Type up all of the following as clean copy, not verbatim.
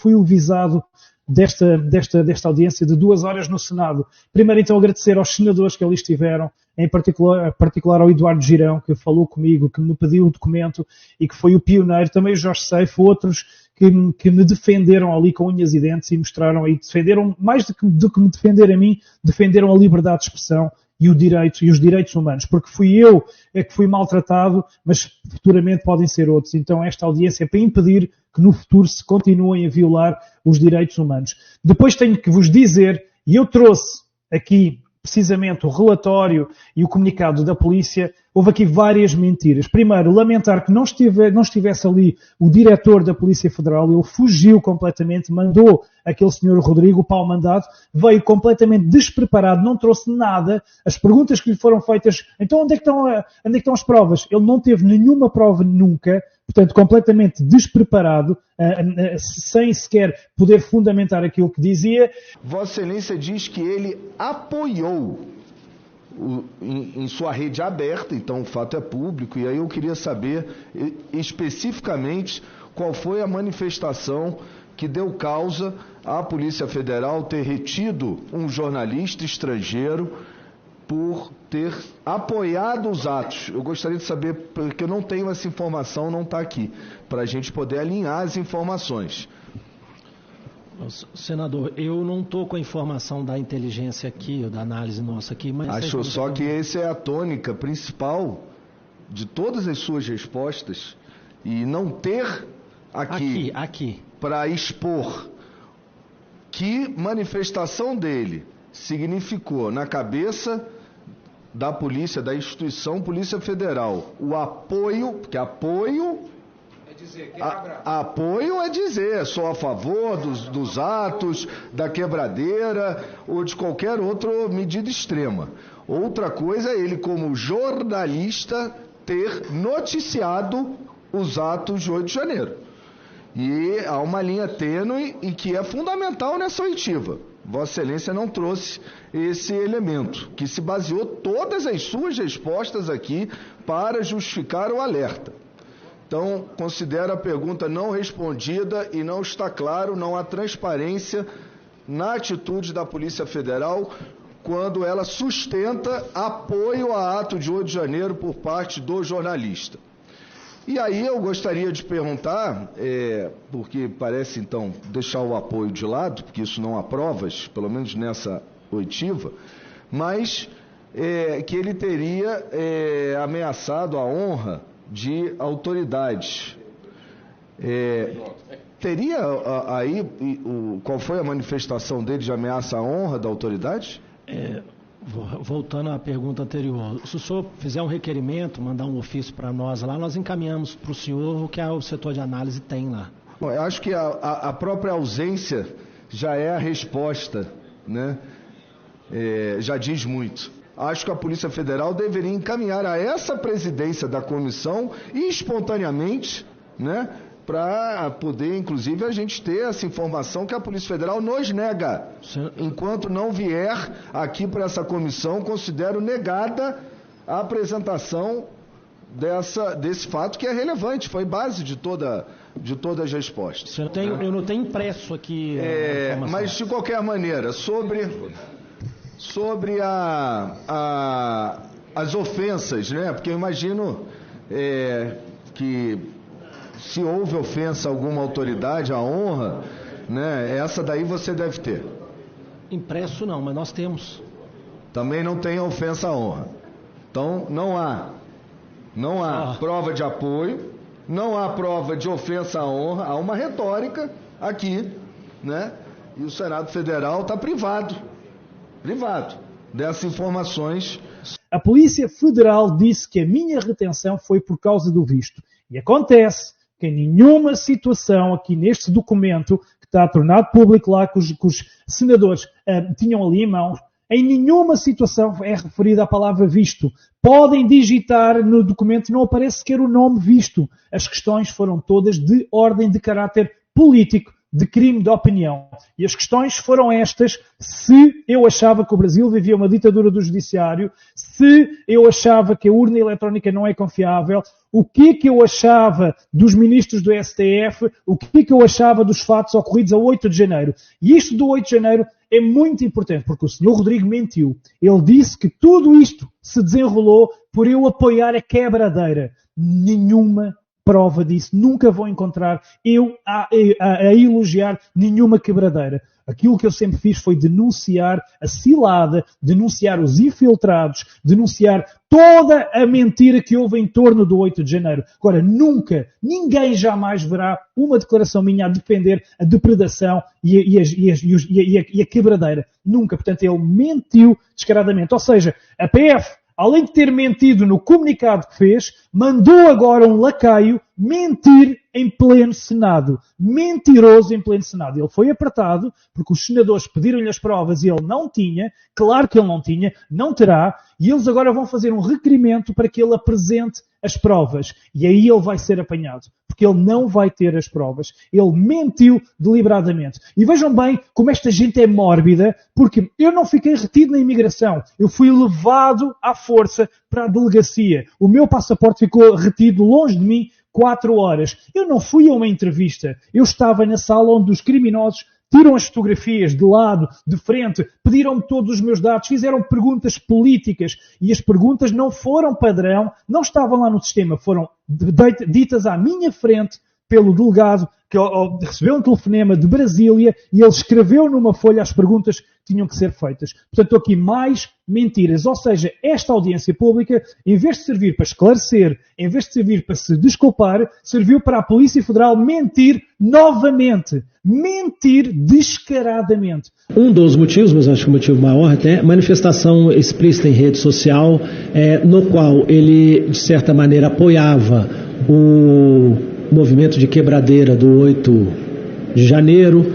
fui o visado desta audiência de 2 horas no Senado. Primeiro, então, agradecer aos senadores que ali estiveram, em particular ao Eduardo Girão, que falou comigo, que me pediu o documento e que foi o pioneiro, também o Jorge Seifo, outros que me defenderam ali com unhas e dentes e mostraram aí, defenderam, mais do que me defender a mim, defenderam a liberdade de expressão e os direitos humanos, porque fui eu que fui maltratado, mas futuramente podem ser outros. Então esta audiência é para impedir que no futuro se continuem a violar os direitos humanos. Depois tenho que vos dizer, e eu trouxe aqui precisamente o relatório e o comunicado da polícia, houve aqui várias mentiras. Primeiro, lamentar que não estivesse ali o diretor da Polícia Federal, ele fugiu completamente, mandou aquele senhor Rodrigo para o mandado, veio completamente despreparado, não trouxe nada, as perguntas que lhe foram feitas, então onde é que estão as provas? Ele não teve nenhuma prova nunca, portanto completamente despreparado, sem sequer poder fundamentar aquilo que dizia. Vossa Excelência diz que ele apoiou em sua rede aberta, então o fato é público, e aí eu queria saber especificamente qual foi a manifestação que deu causa à Polícia Federal ter retido um jornalista estrangeiro por ter apoiado os atos. Eu gostaria de saber, porque eu não tenho essa informação, não está aqui, para a gente poder alinhar as informações. Senador, eu não estou com a informação da inteligência aqui, ou da análise nossa aqui, mas... Acho só que essa é a tônica principal de todas as suas respostas, e não ter aqui. Para expor que manifestação dele significou na cabeça da polícia, da instituição Polícia Federal, o apoio, porque apoio é dizer, sou a favor dos atos, da quebradeira ou de qualquer outra medida extrema. Outra coisa é ele, como jornalista, ter noticiado os atos de 8 de janeiro. E há uma linha tênue e que é fundamental nessa oitiva. Vossa Excelência não trouxe esse elemento, que se baseou todas as suas respostas aqui para justificar o alerta. Então, considero a pergunta não respondida e não está claro, não há transparência na atitude da Polícia Federal quando ela sustenta apoio a ato de 8 de janeiro por parte do jornalista. E aí eu gostaria de perguntar, porque parece então deixar o apoio de lado, porque isso não há provas, pelo menos nessa oitiva, mas que ele teria ameaçado a honra de autoridades. Teria aí, qual foi a manifestação dele de ameaça à honra da autoridade? Voltando à pergunta anterior, se o senhor fizer um requerimento, mandar um ofício para nós lá, nós encaminhamos para o senhor o que o setor de análise tem lá. Bom, eu acho que a própria ausência já é a resposta, né? Já diz muito. Acho que a Polícia Federal deveria encaminhar a essa presidência da comissão e espontaneamente, né, para poder, inclusive, a gente ter essa informação que a Polícia Federal nos nega. Enquanto não vier aqui para essa comissão, considero negada a apresentação desse fato que é relevante, foi base de todas as respostas. Eu não tenho impresso aqui a informação. Mas, de qualquer maneira, sobre as ofensas, né? Porque eu imagino que se houve ofensa a alguma autoridade, a honra, né? Essa daí você deve ter. Impresso não, mas nós temos. Também não tem ofensa à honra. Então não há prova de apoio, não há prova de ofensa à honra, há uma retórica aqui, né? E o Senado Federal está privado dessas informações. A Polícia Federal disse que a minha retenção foi por causa do visto. E acontece que em nenhuma situação aqui neste documento, que está tornado público lá, que os senadores tinham ali em mãos, em nenhuma situação é referida a palavra visto. Podem digitar no documento e não aparece sequer o nome visto. As questões foram todas de ordem de caráter político. de crime de opinião. E as questões foram estas: se eu achava que o Brasil vivia uma ditadura do judiciário, se eu achava que a urna eletrónica não é confiável, o que eu achava dos ministros do STF, o que eu achava dos fatos ocorridos a 8 de janeiro. E isto do 8 de janeiro é muito importante, porque o Sr. Rodrigo mentiu. Ele disse que tudo isto se desenrolou por eu apoiar a quebradeira. Nenhuma prova disso. Nunca vou encontrar eu a elogiar nenhuma quebradeira. Aquilo que eu sempre fiz foi denunciar a cilada, denunciar os infiltrados, denunciar toda a mentira que houve em torno do 8 de janeiro. Agora, nunca, ninguém jamais verá uma declaração minha a defender a depredação e a quebradeira. Nunca. Portanto, ele mentiu descaradamente. Ou seja, a PF, além de ter mentido no comunicado que fez, mandou agora um lacaio mentir em pleno Senado. Mentiroso em pleno Senado. Ele foi apertado porque os senadores pediram-lhe as provas e ele não tinha. Claro que ele não tinha, não terá. E eles agora vão fazer um requerimento para que ele apresente as provas. E aí ele vai ser apanhado. Porque ele não vai ter as provas. Ele mentiu deliberadamente. E vejam bem como esta gente é mórbida, porque eu não fiquei retido na imigração. Eu fui levado à força para a delegacia. O meu passaporte ficou retido longe de mim 4 horas. Eu não fui a uma entrevista. Eu estava na sala onde os criminosos tiram as fotografias de lado, de frente, pediram-me todos os meus dados, fizeram perguntas políticas e as perguntas não foram padrão, não estavam lá no sistema, foram ditas à minha frente pelo delegado que recebeu um telefonema de Brasília e ele escreveu numa folha as perguntas que tinham que ser feitas. Portanto, aqui mais mentiras. Ou seja, esta audiência pública, em vez de servir para esclarecer, em vez de servir para se desculpar, serviu para a Polícia Federal mentir novamente. Mentir descaradamente. Um dos motivos, mas acho que o motivo maior até, manifestação explícita em rede social, no qual ele, de certa maneira, apoiava o movimento de quebradeira do 8 de janeiro,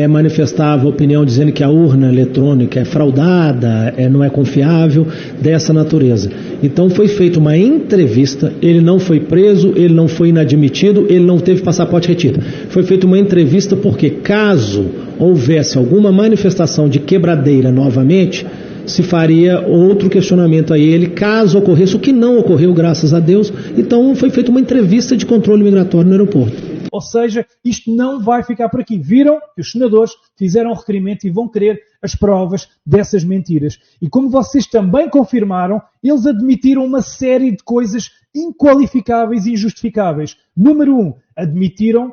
manifestava opinião dizendo que a urna eletrônica é fraudada, não é confiável, dessa natureza. Então foi feita uma entrevista, ele não foi preso, ele não foi inadmitido, ele não teve passaporte retido. Foi feita uma entrevista porque caso houvesse alguma manifestação de quebradeira novamente, se faria outro questionamento a ele, caso ocorresse, o que não ocorreu, graças a Deus. Então foi feita uma entrevista de controle migratório no aeroporto. Ou seja, isto não vai ficar por aqui. Viram que os senadores fizeram um requerimento e vão querer as provas dessas mentiras. E como vocês também confirmaram, eles admitiram uma série de coisas inqualificáveis e injustificáveis. Número 1, admitiram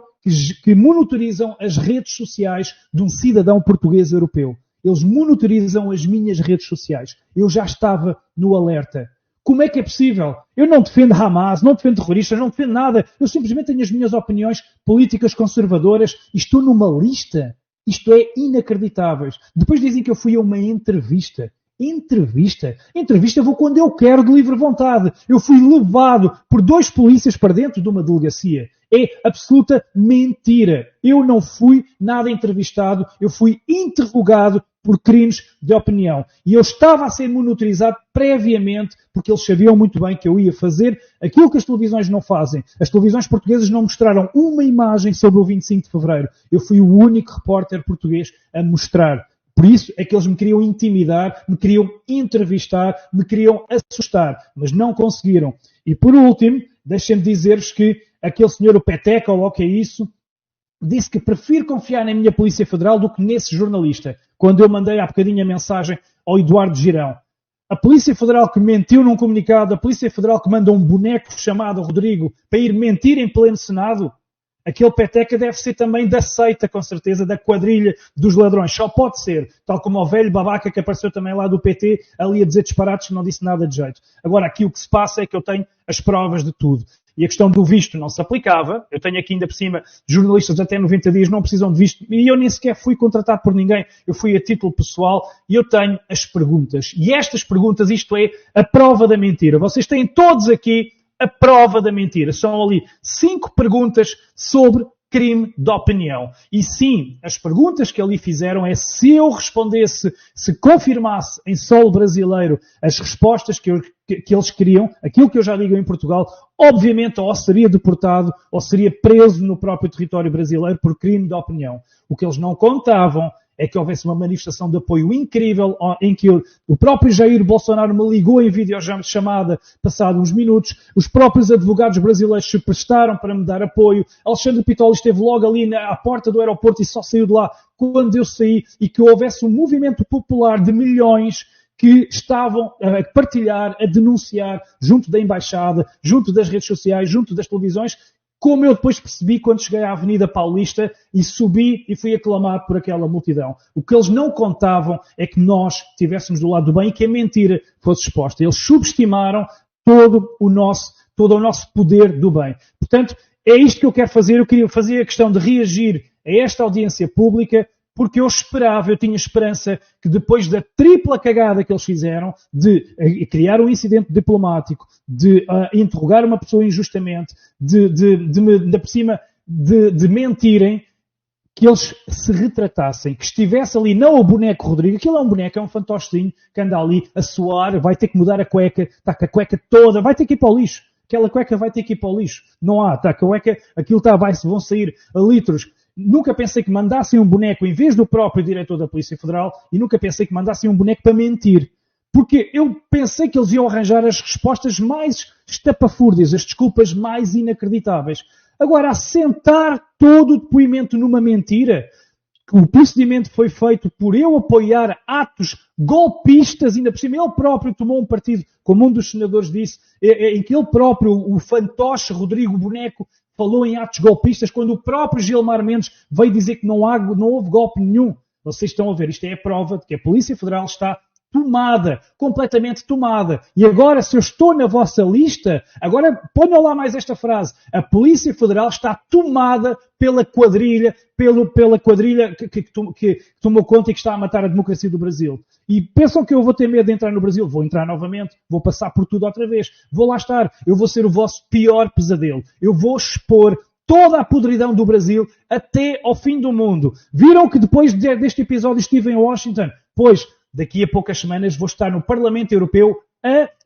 que monitorizam as redes sociais de um cidadão português europeu. Eles monitorizam as minhas redes sociais. Eu já estava no alerta. Como é que é possível? Eu não defendo Hamas, não defendo terroristas, não defendo nada. Eu simplesmente tenho as minhas opiniões políticas conservadoras e estou numa lista. Isto é inacreditável. Depois dizem que eu fui a uma entrevista. Entrevista vou quando eu quero, de livre vontade. Eu fui levado por 2 polícias para dentro de uma delegacia. É absoluta mentira. Eu não fui nada entrevistado, eu fui interrogado por crimes de opinião. E eu estava a ser monitorizado previamente, porque eles sabiam muito bem que eu ia fazer aquilo que as televisões não fazem. As televisões portuguesas não mostraram uma imagem sobre o 25 de fevereiro. Eu fui o único repórter português a mostrar. Por isso é que eles me queriam intimidar, me queriam entrevistar, me queriam assustar, mas não conseguiram. E por último, deixem-me dizer-vos que aquele senhor, o Peteca, ou o que é isso, disse que prefiro confiar na minha Polícia Federal do que nesse jornalista, quando eu mandei há bocadinho a mensagem ao Eduardo Girão. A Polícia Federal que mentiu num comunicado, a Polícia Federal que manda um boneco chamado Rodrigo para ir mentir em pleno Senado, aquele Peteca deve ser também da seita, com certeza, da quadrilha dos ladrões. Só pode ser, tal como o velho babaca que apareceu também lá do PT, ali a dizer disparates que não disse nada de jeito. Agora, aqui o que se passa é que eu tenho as provas de tudo. E a questão do visto não se aplicava. Eu tenho aqui ainda por cima jornalistas até 90 dias não precisam de visto. E eu nem sequer fui contratado por ninguém. Eu fui a título pessoal e eu tenho as perguntas. E estas perguntas, isto é a prova da mentira. Vocês têm todos aqui a prova da mentira. São ali 5 perguntas sobre crime de opinião. E sim, as perguntas que ali fizeram é se eu respondesse, se confirmasse em solo brasileiro as respostas que eles queriam, aquilo que eu já digo em Portugal, obviamente ou seria deportado ou seria preso no próprio território brasileiro por crime de opinião. O que eles não contavam é que houvesse uma manifestação de apoio incrível em que o próprio Jair Bolsonaro me ligou em videochamada passado uns minutos, os próprios advogados brasileiros se prestaram para me dar apoio, Alexandre Pitol esteve logo ali à porta do aeroporto e só saiu de lá quando eu saí, e que houvesse um movimento popular de milhões que estavam a partilhar, a denunciar, junto da embaixada, junto das redes sociais, junto das televisões, como eu depois percebi quando cheguei à Avenida Paulista e subi e fui aclamado por aquela multidão. O que eles não contavam é que nós estivéssemos do lado do bem e que a mentira fosse exposta. Eles subestimaram todo o nosso poder do bem. Portanto, é isto que eu quero fazer. Eu queria fazer a questão de reagir a esta audiência pública, porque eu tinha esperança que depois da tripla cagada que eles fizeram, de criar um incidente diplomático, de interrogar uma pessoa injustamente, por cima de mentirem, que eles se retratassem, que estivesse ali, não o boneco Rodrigo, aquilo é um boneco, é um fantochezinho que anda ali a suar, vai ter que mudar a cueca, está com a cueca toda, vai ter que ir para o lixo. Aquela cueca vai ter que ir para o lixo. Não há, está com a cueca, aquilo vão sair a litros. Nunca pensei que mandassem um boneco em vez do próprio diretor da Polícia Federal e nunca pensei que mandassem um boneco para mentir. Porque eu pensei que eles iam arranjar as respostas mais estapafúrdias, as desculpas mais inacreditáveis. Agora, assentar todo o depoimento numa mentira, que o procedimento foi feito por eu apoiar atos golpistas, ainda por cima ele próprio tomou um partido, como um dos senadores disse, em que ele próprio, o fantoche Rodrigo Boneco, falou em atos golpistas, quando o próprio Gilmar Mendes veio dizer que não houve golpe nenhum. Vocês estão a ver, isto é a prova de que a Polícia Federal está tomada, completamente tomada. E agora, se eu estou na vossa lista, agora ponham lá mais esta frase: a Polícia Federal está tomada pela quadrilha, pela quadrilha que tomou conta e que está a matar a democracia do Brasil. E pensam que eu vou ter medo de entrar no Brasil? Vou entrar novamente, vou passar por tudo outra vez, vou lá estar, eu vou ser o vosso pior pesadelo, eu vou expor toda a podridão do Brasil até ao fim do mundo. Viram que depois deste episódio estive em Washington? Pois, daqui a poucas semanas vou estar no Parlamento Europeu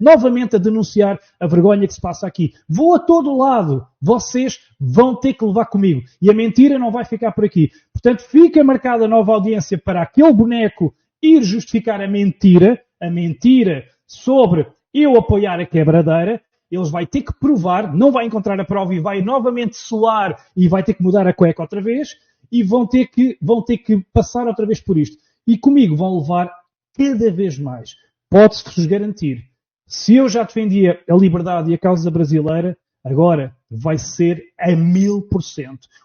novamente a denunciar a vergonha que se passa aqui. Vou a todo lado. Vocês vão ter que levar comigo. E a mentira não vai ficar por aqui. Portanto, fica marcada a nova audiência para aquele boneco ir justificar a mentira sobre eu apoiar a quebradeira. Eles vão ter que provar, não vai encontrar a prova e vai novamente soar e vai ter que mudar a cueca outra vez e vão ter que passar outra vez por isto. E comigo vão levar cada vez mais. Pode-se-vos garantir. Se eu já defendia a liberdade e a causa brasileira, agora vai ser a 1000%.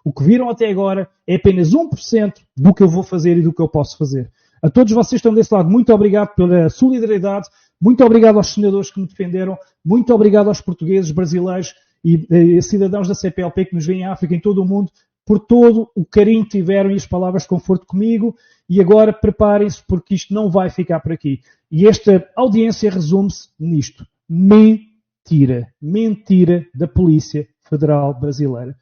O que viram até agora é apenas 1% do que eu vou fazer e do que eu posso fazer. A todos vocês que estão desse lado, muito obrigado pela solidariedade, muito obrigado aos senadores que me defenderam, muito obrigado aos portugueses, brasileiros e cidadãos da CPLP que nos veem em África, em todo o mundo, por todo o carinho que tiveram e as palavras de conforto comigo. E agora preparem-se, porque isto não vai ficar por aqui. E esta audiência resume-se nisto: mentira. Mentira da Polícia Federal Brasileira.